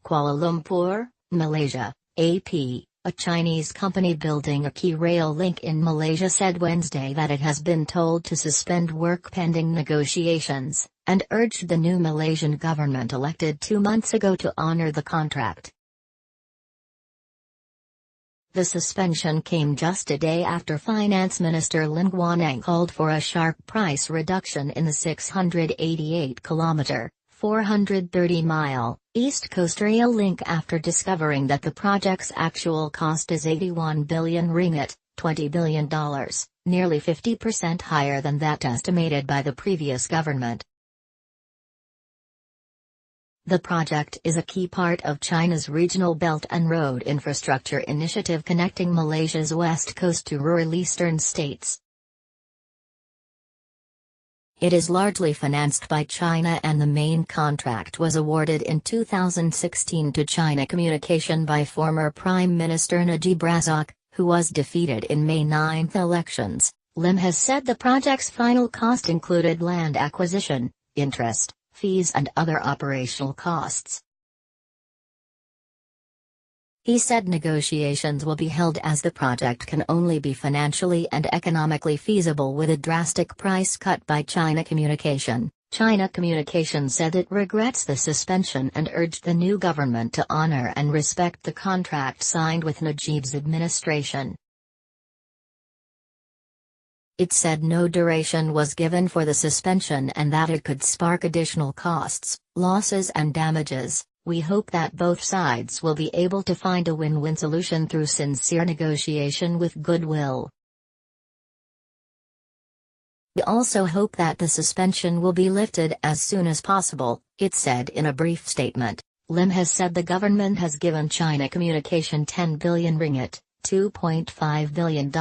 Kuala Lumpur, Malaysia, AP, a Chinese company building a key rail link in Malaysia said Wednesday that it has been told to suspend work pending negotiations, and urged the new Malaysian government elected 2 months ago to honor the contract. The suspension came just a day after Finance Minister Lim Guan Eng called for a sharp price reduction in the 688-kilometre, 430-mile, East Coast Rail link after discovering that the project's actual cost is 81 billion ringgit, $20 billion, nearly 50% higher than that estimated by the previous government. The project is a key part of China's Regional Belt and Road Infrastructure Initiative connecting Malaysia's west coast to rural eastern states. It is largely financed by China and the main contract was awarded in 2016 to China Communication by former Prime Minister Najib Razak, who was defeated in May 9 elections. Lim has said the project's final cost included land acquisition, interest, fees and other operational costs. He said negotiations will be held as the project can only be financially and economically feasible with a drastic price cut by China Communication. China Communication said it regrets the suspension and urged the new government to honor and respect the contract signed with Najib's administration. It said no duration was given for the suspension and that it could spark additional costs, losses and damages. We hope that both sides will be able to find a win-win solution through sincere negotiation with goodwill. We also hope that the suspension will be lifted as soon as possible, it said in a brief statement. Lim has said the government has given China Communication 10 billion ringgit, $2.5 billion,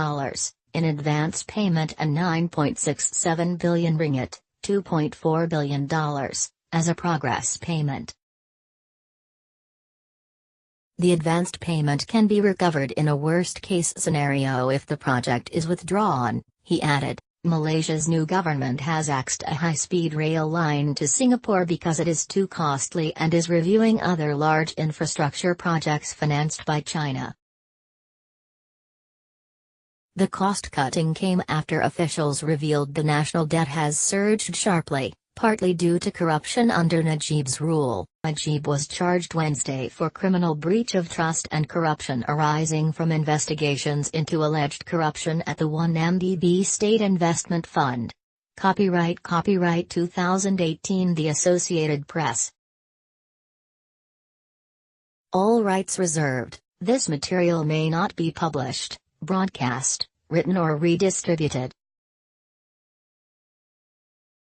in advance payment and 9.67 billion ringgit, $2.4 billion, as a progress payment. The advanced payment can be recovered in a worst-case scenario if the project is withdrawn, he added. Malaysia's new government has axed a high-speed rail line to Singapore because it is too costly and is reviewing other large infrastructure projects financed by China. The cost-cutting came after officials revealed the national debt has surged sharply, partly due to corruption under Najib's rule. Najib was charged Wednesday for criminal breach of trust and corruption arising from investigations into alleged corruption at the 1MDB State Investment Fund. Copyright 2018 The Associated Press. All rights reserved. This material may not be published, broadcast, written or redistributed.